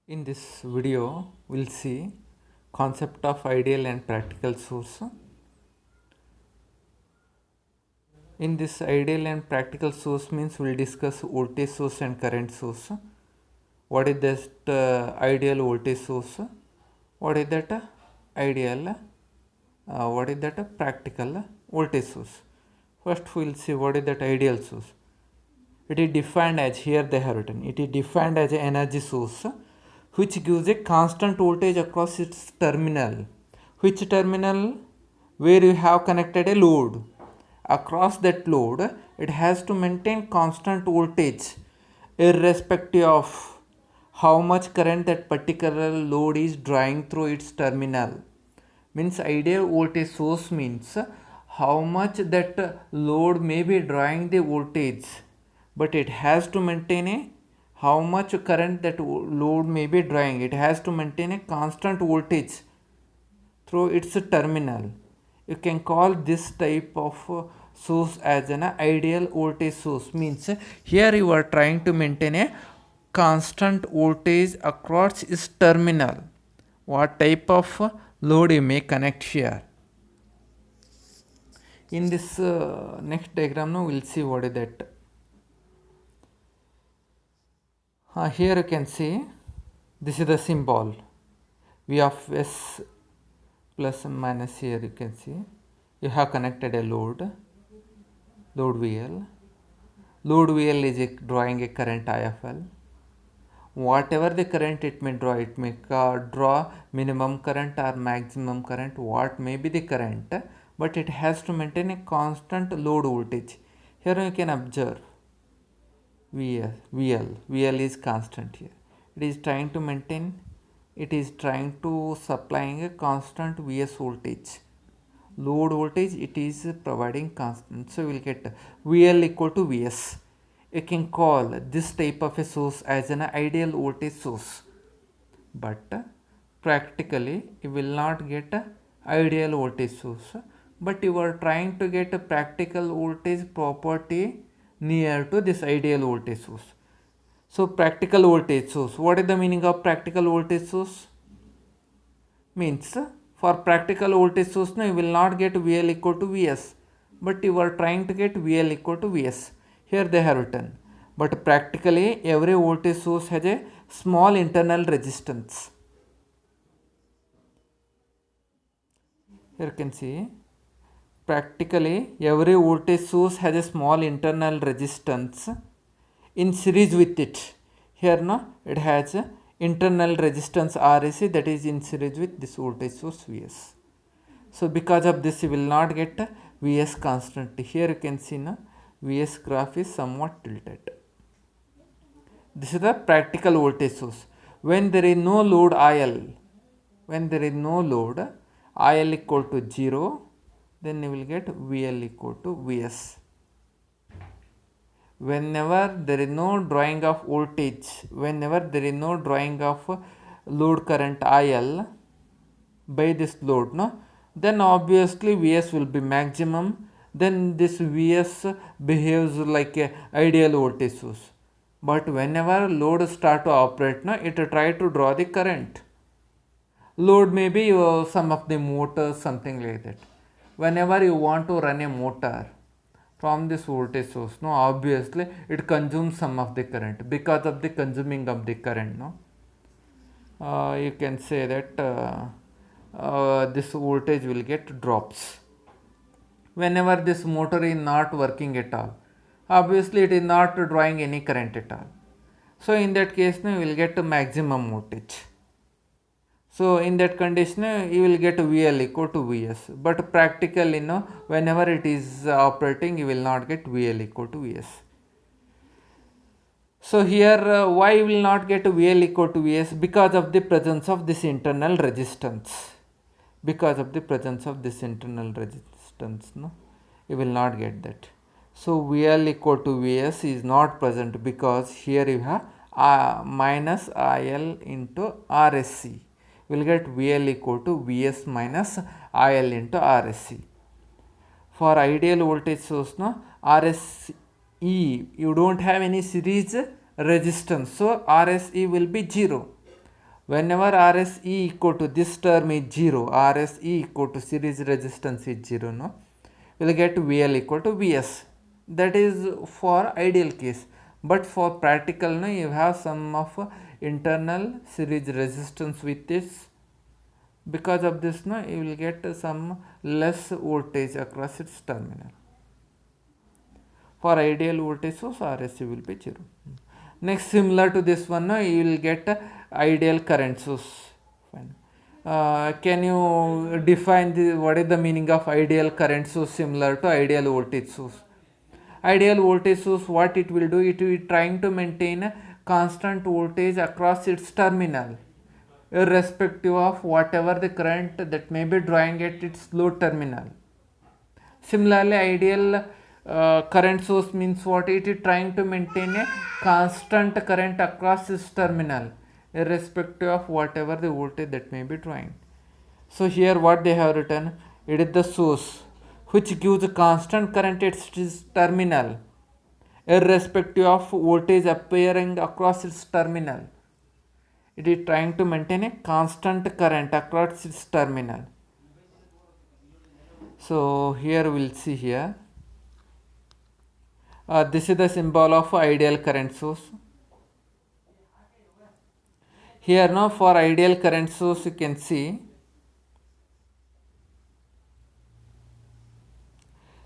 In this video, we'll see concept of ideal and practical source. In this ideal and practical source means we'll discuss voltage source and current source. What is that ideal voltage source? What is that ideal? What is that practical voltage source? First, we'll see what is that ideal source. It is defined as, here they have written, it is defined as an energy source which gives a constant voltage across its terminal. Which terminal? Where you have connected a load. Across that load, it has to maintain constant voltage irrespective of how much current that particular load is drawing through its terminal. Means ideal voltage source means how much that load may be drawing the voltage, but it has to maintain a how much current that load may be drawing. It has to maintain a constant voltage through its terminal. You can call this type of source as an ideal voltage source. Means here you are trying to maintain a constant voltage across its terminal. What type of load you may connect here? In this next diagram now we'll see what is that. Here you can see this is the symbol V of S plus and minus. Here you can see you have connected a load VL. Load VL is drawing a current IFL. Whatever the current it may draw, it may draw minimum current or maximum current, what may be the current, but it has to maintain a constant load voltage. Here you can observe VL is constant here. It is trying to maintain, it is trying to supplying a constant Vs voltage. Load voltage it is providing constant. So we will get VL equal to Vs. You can call this type of a source as an ideal voltage source. But practically you will not get a ideal voltage source. But you are trying to get a practical voltage property near to this ideal voltage source. So practical voltage source. What is the meaning of practical voltage source? Means for practical voltage source now you will not get VL equal to Vs, but you are trying to get VL equal to Vs. Here they have written. But practically every voltage source has a small internal resistance. Here you can see practically every voltage source has a small internal resistance in series with it. Here now it has a internal resistance RAC that is in series with this voltage source Vs. So because of this you will not get Vs constant. Here you can see now Vs graph is somewhat tilted. This is the practical voltage source. When there is no load IL, when there is no load IL equal to 0, then you will get VL equal to Vs. Whenever there is no drawing of voltage, whenever there is no drawing of load current IL by this load, no, then obviously Vs will be maximum. Then this Vs behaves like a ideal voltage source. But whenever load start to operate, no, it try to draw the current. Load may be some of the motors, something like that. Whenever you want to run a motor from this voltage source, no, obviously it consumes some of the current. Because of the consuming of the current, no, you can say that this voltage will get drops. Whenever this motor is not working at all, obviously it is not drawing any current at all. So in that case, you will get maximum voltage. So in that condition, you will get VL equal to Vs. But practically, whenever it is operating, you will not get VL equal to Vs. So here, why you will not get VL equal to Vs? Because of the presence of this internal resistance. Because of the presence of this internal resistance, no, you will not get that. So VL equal to Vs is not present because here you have minus IL into RSC. We will get VL equal to Vs minus IL into RSC. For ideal voltage source, no, RSE, you don't have any series resistance, so RSE will be 0. Whenever RSE equal to this term is 0, RSE equal to series resistance is 0, no, we'll get VL equal to VS. That is for ideal case. But for practical, no, you have some of internal series resistance with this. Because of this, no, you will get some less voltage across its terminal. For ideal voltage source, RSE will be 0. Next, similar to this one, no, you will get ideal current source. Fine. Can you define what is the meaning of ideal current source similar to ideal voltage source? Ideal voltage source, what it will do, it will be trying to maintain a constant voltage across its terminal, irrespective of whatever the current that may be drawing at its load terminal. Similarly, ideal current source means what? It is trying to maintain a constant current across its terminal, irrespective of whatever the voltage that may be drawing. So here what they have written, it is the source which gives a constant current at its terminal, irrespective of voltage appearing across its terminal. It is trying to maintain a constant current across its terminal. So here we'll see here. This is the symbol of ideal current source. Here now for ideal current source you can see.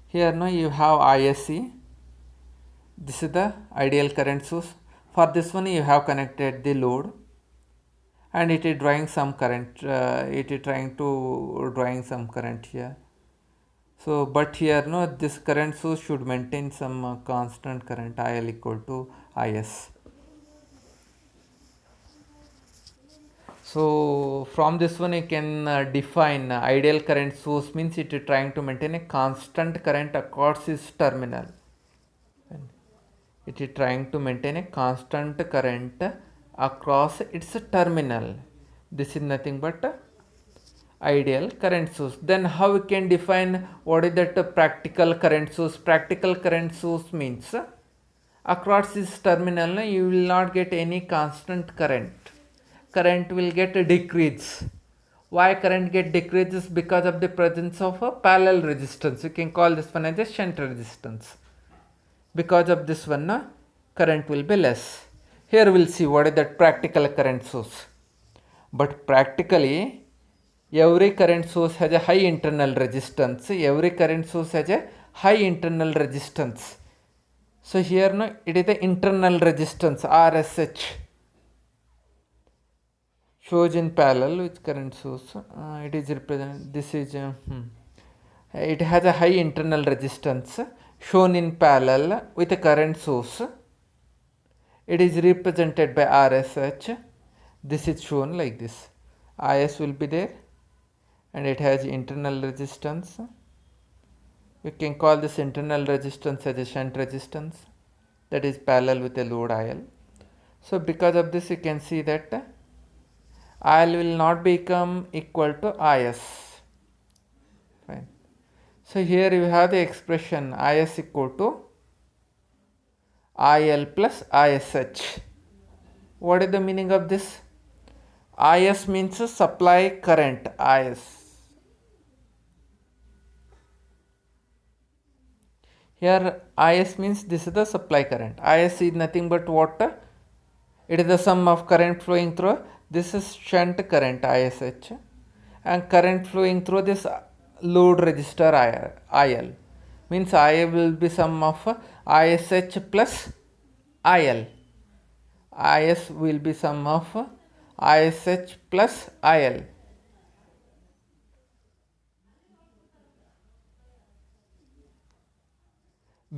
Here now you have ISC. This is the ideal current source. For this one you have connected the load and it is drawing some current. It is trying to drawing some current here. So, but here no, this current source should maintain some constant current IL equal to IS. So, from this one you can define ideal current source means it is trying to maintain a constant current across its terminal. It is trying to maintain a constant current across its terminal. This is nothing but ideal current source. Then how we can define what is that practical current source? Practical current source means across this terminal you will not get any constant current. Current will get a decrease. Why current get decreases? Because of the presence of a parallel resistance. You can call this one as a shunt resistance. Because of this one current will be less. Here we'll see what is that practical current source. But practically every current source has a high internal resistance. Every current source has a high internal resistance. So here no, it is the internal resistance RSH shows in parallel with current source. It is represented. This is it has a high internal resistance shown in parallel with a current source. It is represented by RSH. This is shown like this. IS will be there. And it has internal resistance. We can call this internal resistance as a shunt resistance that is parallel with a load IL. So because of this you can see that IL will not become equal to IS. Fine. So here you have the expression IS equal to IL plus ISH. What is the meaning of this? IS means supply current IS. Here IS means this is the supply current. IS is nothing but what? It is the sum of current flowing through. This is shunt current ISH and current flowing through this load resistor IL. Means IL will be sum of ISH plus IL. IS will be sum of ISH plus IL.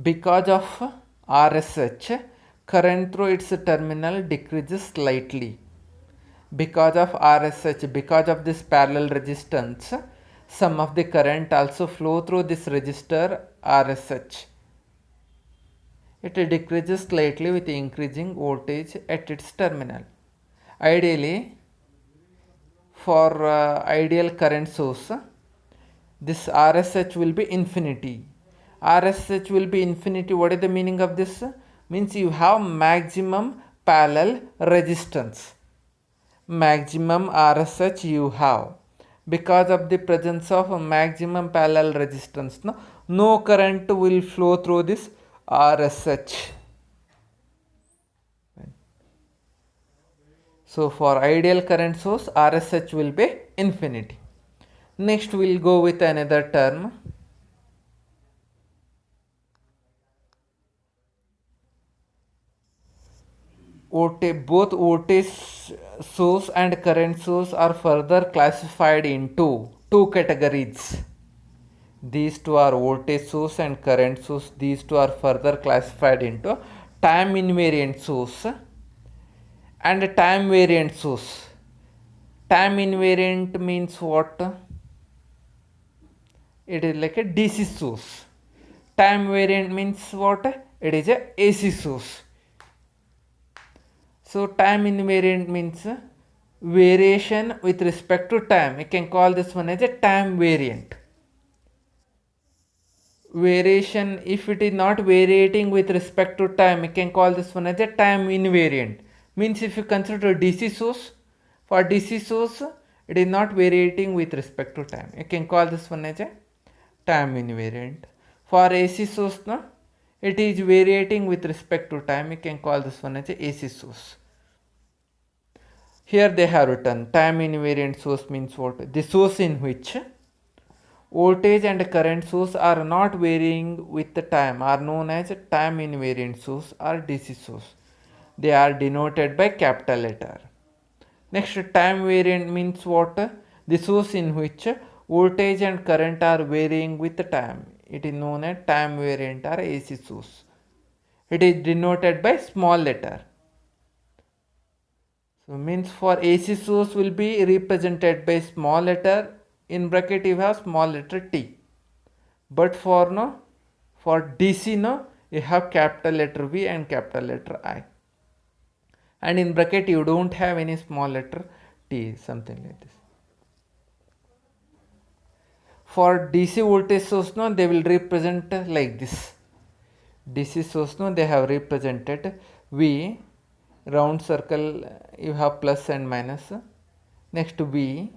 Because of RSH, current through its terminal decreases slightly. Because of RSH, because of this parallel resistance, some of the current also flow through this resistor RSH. It decreases slightly with increasing voltage at its terminal. Ideally, for ideal current source, this RSH will be infinity. RSH will be infinity. What is the meaning of this? Means you have maximum parallel resistance. maximum RSH you have. Because of the presence of a maximum parallel resistance, no current will flow through this RSH. So for ideal current source, RSH will be infinity. Next we'll go with another term. Both voltage source and current source are further classified into two categories. These two are voltage source and current source. These two are further classified into time invariant source and time variant source. Time invariant means what? It is like a DC source. Time variant means what? It is a AC source. So time invariant means variation with respect to time. You can call this one as a time variant. Variation, if it is not varying with respect to time, you can call this one as a time invariant. Means if you consider DC source, for DC source it is not varying with respect to time, you can call this one as a time invariant. For AC source, no, it is varying with respect to time, you can call this one as a AC source. Here they have written time invariant source means what? The source in which voltage and current source are not varying with the time are known as time invariant source or DC source. They are denoted by capital letter. Next, time variant means what? The source in which voltage and current are varying with the time. It is known as time variant or AC source. It is denoted by small letter. So means for AC source will be represented by small letter, in bracket you have small letter T. But for DC you have capital letter V and capital letter I. And in bracket you don't have any small letter T, something like this. For DC voltage source they will represent like this. DC source they have represented V, round circle you have plus and minus. Next to B,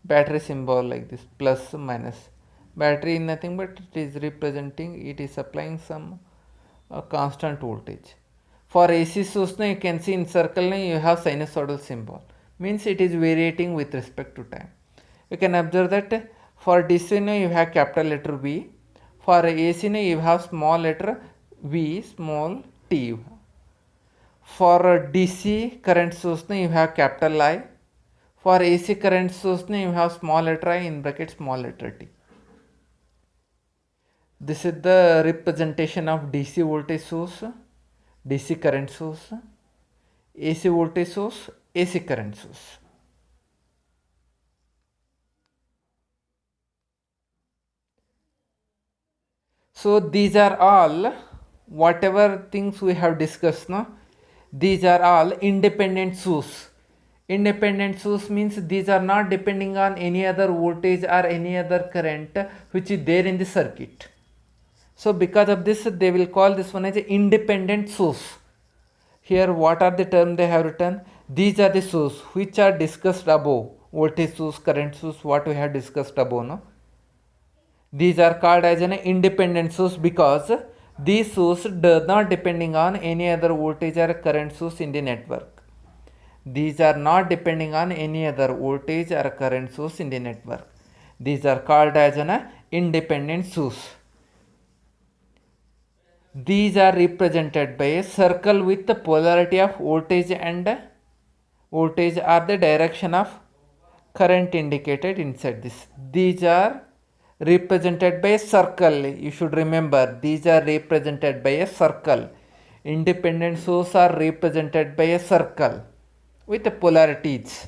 battery symbol like this, plus minus. Battery is nothing but it is representing, it is supplying some constant voltage. For AC source you can see in circle you have sinusoidal symbol, means it is varying with respect to time. You can observe that for DC you have capital letter V, for AC you have small letter V, small t. For DC current source you have capital I. For AC current source you have small letter I, in bracket small letter t. This is the representation of DC voltage source, DC current source, AC voltage source, AC current source. So these are all, whatever things we have discussed now, these are all independent source. Independent source means these are not depending on any other voltage or any other current which is there in the circuit. So because of this they will call this one as an independent source. Here what are the terms they have written? These are the source which are discussed above. Voltage source, current source, what we have discussed above. No? These are called as an independent source because these source does not depending on any other voltage or current source in the network. These are not depending on any other voltage or current source in the network. These are called as an independent source. These are represented by a circle with the polarity of voltage and voltage are the direction of current indicated inside this. These are represented by a circle. You should remember these are represented by a circle. Independent sources are represented by a circle with the polarities.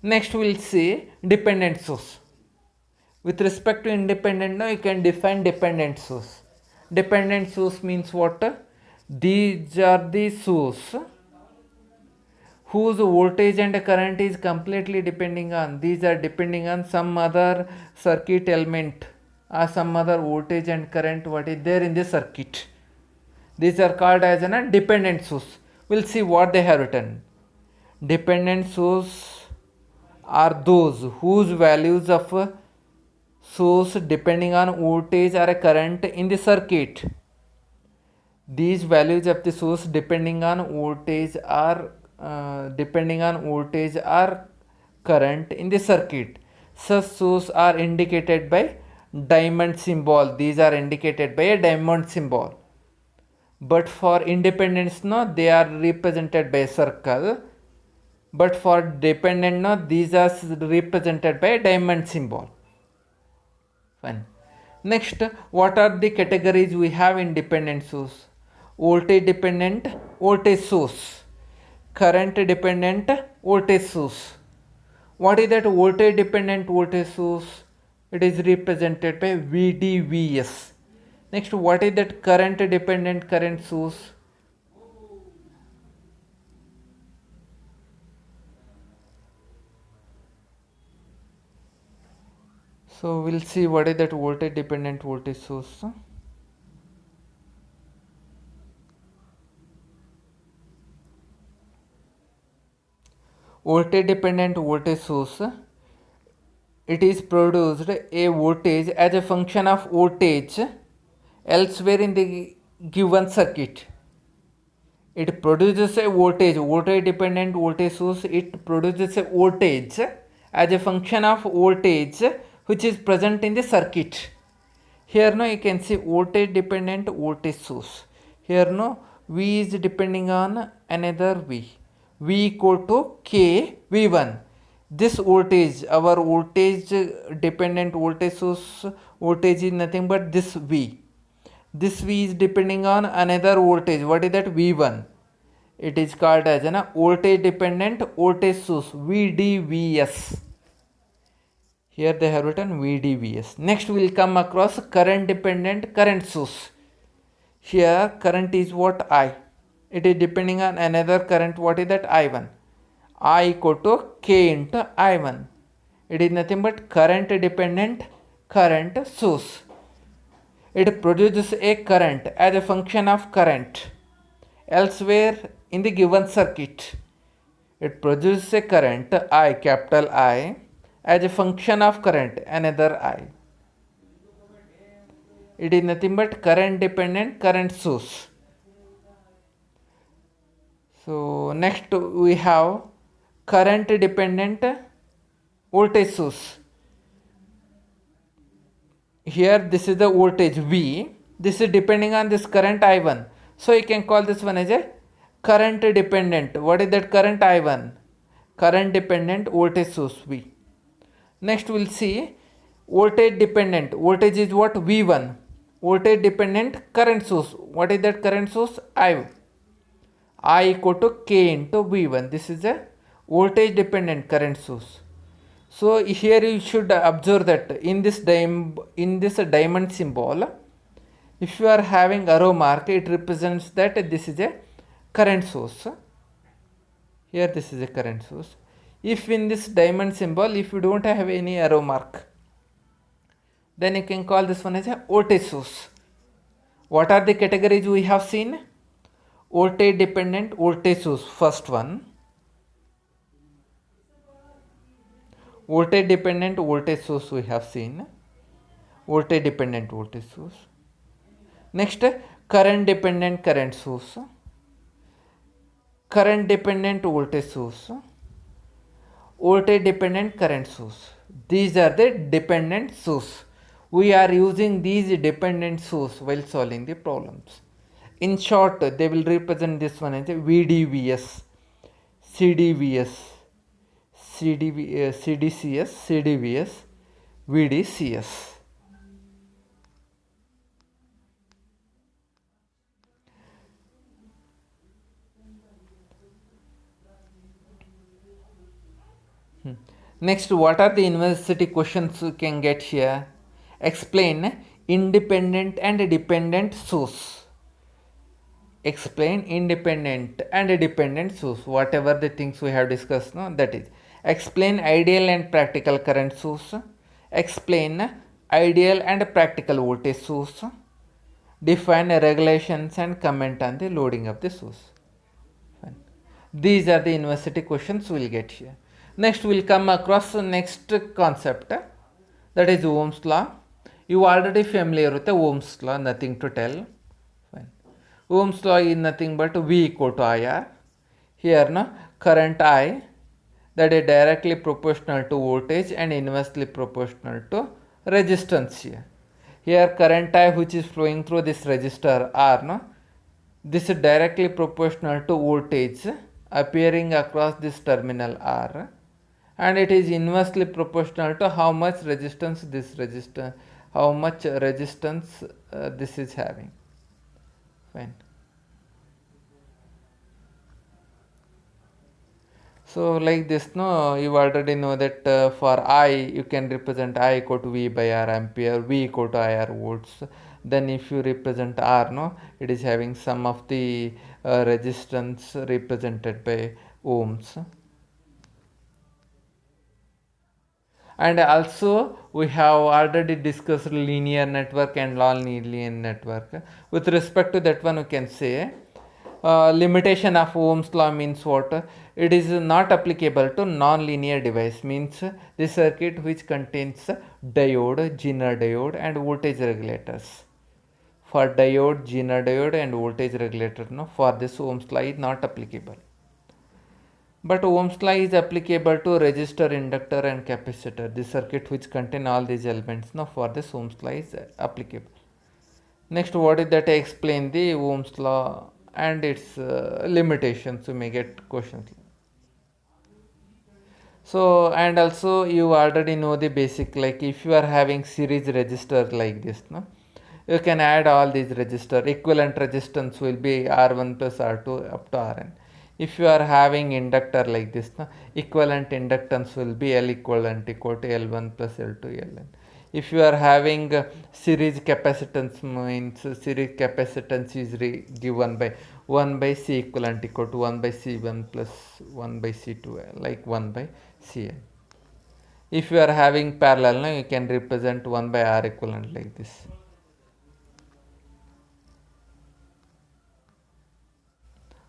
Next we will see dependent source. With respect to independent, now you can define dependent source. Dependent source means what? These are the source whose voltage and current is completely depending on, these are depending on some other circuit element or some other voltage and current what is there in the circuit. These are called as a dependent source. We'll see what they have written. Dependent source are those whose values of source depending on voltage or current in the circuit. These values of the source depending on voltage or current in the circuit. Such sources are indicated by diamond symbol. These are indicated by a diamond symbol. But for independence, no, they are represented by a circle. But for dependent, no, these are represented by a diamond symbol. Fine. Next, what are the categories we have in dependent source? Voltage dependent voltage source, current dependent voltage source. What is that voltage dependent voltage source? It is represented by VDVS. Next, what is that current dependent current source? So we'll see what is that voltage dependent voltage source. Voltage dependent voltage source, it is produced a voltage as a function of voltage elsewhere in the given circuit. It produces a voltage dependent voltage source, it produces a voltage as a function of voltage which is present in the circuit. Here now you can see voltage dependent voltage source. Here now V is depending on another V. V equal to K V1. This voltage, our voltage dependent voltage source voltage is nothing but this V. This V is depending on another voltage. What is that? V1. It is called as a voltage dependent voltage source, VDVS. Here they have written VDVS. Next we will come across current dependent current source. Here current is what? I. It is depending on another current. What is that? I1. I equal to K into I1. It is nothing but current dependent current source. It produces a current as a function of current elsewhere in the given circuit. It produces a current I, capital I, as a function of current, another I. It is nothing but current dependent current source. So next we have current dependent voltage source. Here this is the voltage V. This is depending on this current I1. So you can call this one as a current dependent. What is that current? I1. Current dependent voltage source V. Next we will see voltage dependent. Voltage is what? V1. Voltage dependent current source. What is that current source? I equal to K into V1. This is a voltage dependent current source. So here you should observe that in this diamond symbol, if you are having arrow mark, it represents that this is a current source. Here this is a current source. If in this diamond symbol, if you don't have any arrow mark, then you can call this one as a voltage source. What are the categories we have seen? Voltage dependent voltage source, first one. Voltage dependent voltage source we have seen. Voltage dependent voltage source. Next, current dependent current source. Current dependent voltage source. Voltage dependent current source. These are the dependent source. We are using these dependent source while solving the problems. In short, they will represent this one as a VDVS, CDVS, CDCS, CDVS, VDCS. Next, what are the university questions you can get here? Explain independent and dependent source. Explain independent and dependent source. Whatever the things we have discussed, no, that is. Explain ideal and practical current source. Explain ideal and practical voltage source. Define regulations and comment on the loading of the source. Fine. These are the university questions we'll get here. Next we'll come across the next concept, that is Ohm's law. You already familiar with the Ohm's law, nothing to tell. Fine. Ohm's law is nothing but V equal to IR. Here no current I, that is directly proportional to voltage and inversely proportional to resistance here. Here current I which is flowing through this resistor R, no, this is directly proportional to voltage appearing across this terminal R, and it is inversely proportional to how much resistance this this is having. Fine. So like this, no, you already know that for I you can represent I equal to V by R ampere, V equal to IR volts. Then if you represent R, no, it is having some of the resistance represented by ohms. And also we have already discussed linear network and non-linear network. With respect to that one, we can say limitation of Ohm's law means what? It is not applicable to non-linear device, means the circuit which contains diode, Zener diode and voltage regulators. For diode, Zener diode and voltage regulator, no, for this Ohm's law is not applicable. But Ohm's law is applicable to resistor, inductor and capacitor, the circuit which contain all these elements. Now for this Ohm's law is applicable. Next, what is that? I explain the Ohm's law and its limitations. You may get questions. So, and also you already know the basic, like if you are having series resistor like this, no, you can add all these resistor. Equivalent resistance will be R1 plus R2 up to Rn. If you are having inductor like this, no, equivalent inductance will be L equivalent equal to L1 plus L2 Ln. If you are having series capacitance, means series capacitance is given by 1 by C equivalent equal to 1 by C1 plus 1 by C2, like 1 by Cn. If you are having parallel, now you can represent 1 by R equivalent like this.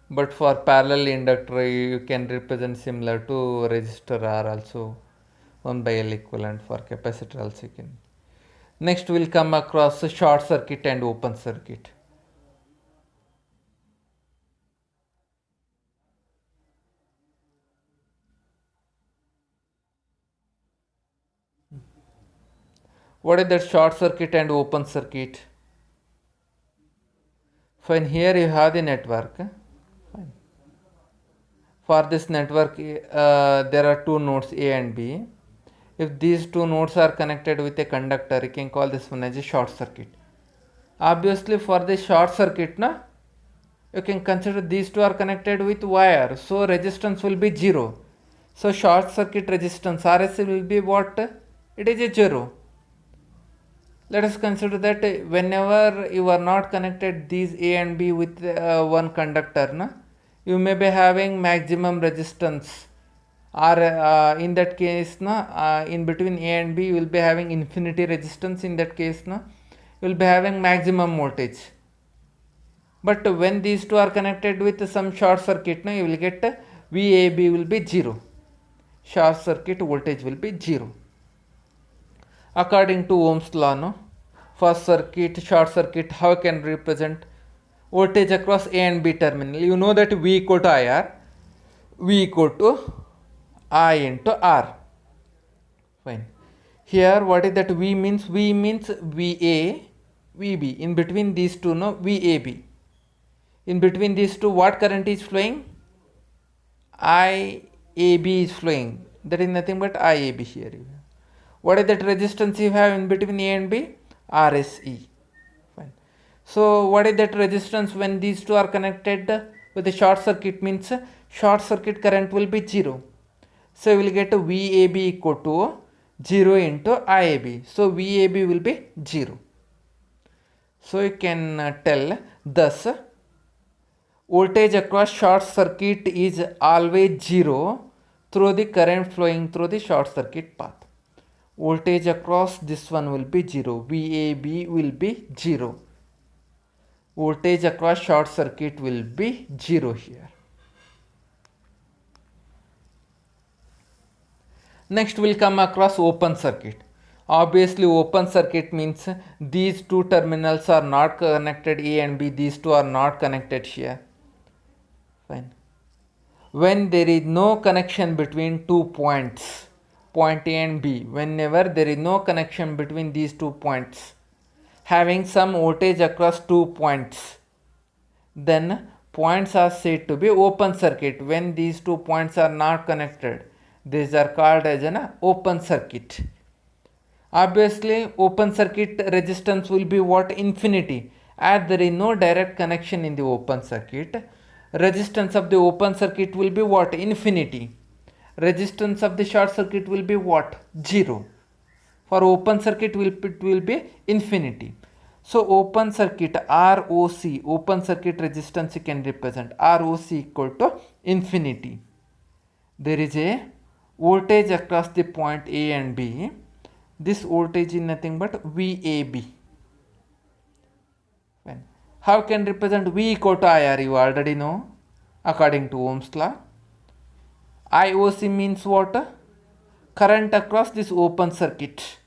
But for parallel inductor, you can represent similar to resistor R also, 1 by L equivalent. For capacitor also you can. Next we'll come across a short circuit and open circuit. What is that short circuit and open circuit? Fine, here you have the network. Fine. For this network, there are two nodes A and B. If these two nodes are connected with a conductor, you can call this one as a short circuit. Obviously, for the short circuit, na, you can consider these two are connected with wire, so resistance will be 0. So short circuit resistance RS will be what? It is a 0. Let us consider that whenever you are not connected these A and B with one conductor, na, you may be having maximum resistance, or in that case, na, in between A and B you will be having infinity resistance. In that case, na, you will be having maximum voltage. But when these two are connected with some short circuit, na, you will get VAB will be 0. Short circuit voltage will be 0. According to Ohm's law, no, for circuit, short circuit, how can represent voltage across A and B terminal? You know that V equal to IR, V equal to I into R. Fine. Here what is that V means? V means VA, VB. In between these two, no, VAB. In between these two, what current is flowing? IAB is flowing. That is nothing but IAB here. What is that resistance you have in between A and B? RSE. Fine. So what is that resistance when these two are connected with a short circuit? Means short circuit current will be 0. So you will get a VAB equal to 0 into IAB. So VAB will be 0. So you can tell thus voltage across short circuit is always 0 through the current flowing through the short circuit path. Voltage across this one will be 0. VAB will be 0. Voltage across short circuit will be 0 here. Next we'll come across open circuit. Obviously open circuit means these two terminals are not connected, A and B, these two are not connected here. Fine. When there is no connection between 2 points, point A and B, whenever there is no connection between these 2 points, having some voltage across 2 points, then points are said to be open circuit. When these 2 points are not connected, these are called as an open circuit. Obviously open circuit resistance will be what? Infinity. As there is no direct connection in the open circuit, resistance of the open circuit will be what? Infinity. Resistance of the short circuit will be what? 0. For open circuit it will be infinity. So open circuit ROC, open circuit resistance you can represent ROC equal to infinity. There is a voltage across the point A and B. This voltage is nothing but VAB. How can represent V equal to IR? You already know, according to Ohm's law. IOC means what? Current across this open circuit.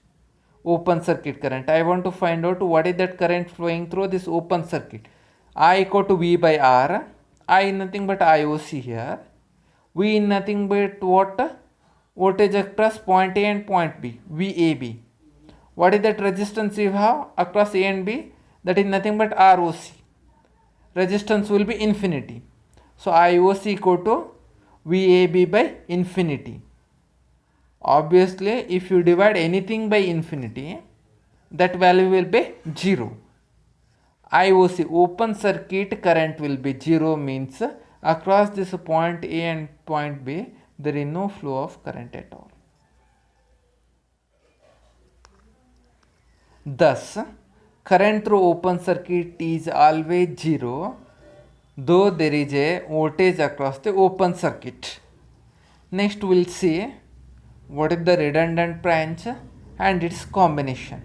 Open circuit current. I want to find out what is that current flowing through this open circuit. I equal to V by R. I is nothing but IOC here. V is nothing but what? Voltage across point A and point B, VAB. What is that resistance you have across A and B? That is nothing but ROC. Resistance will be infinity. So IOC equal to VAB by infinity. Obviously if you divide anything by infinity, that value will be 0. IOC, open circuit current, will be 0, means across this point A and point B there is no flow of current at all. Thus current through open circuit is always 0, though there is a voltage across the open circuit. Next we'll see what is the redundant branch and its combination.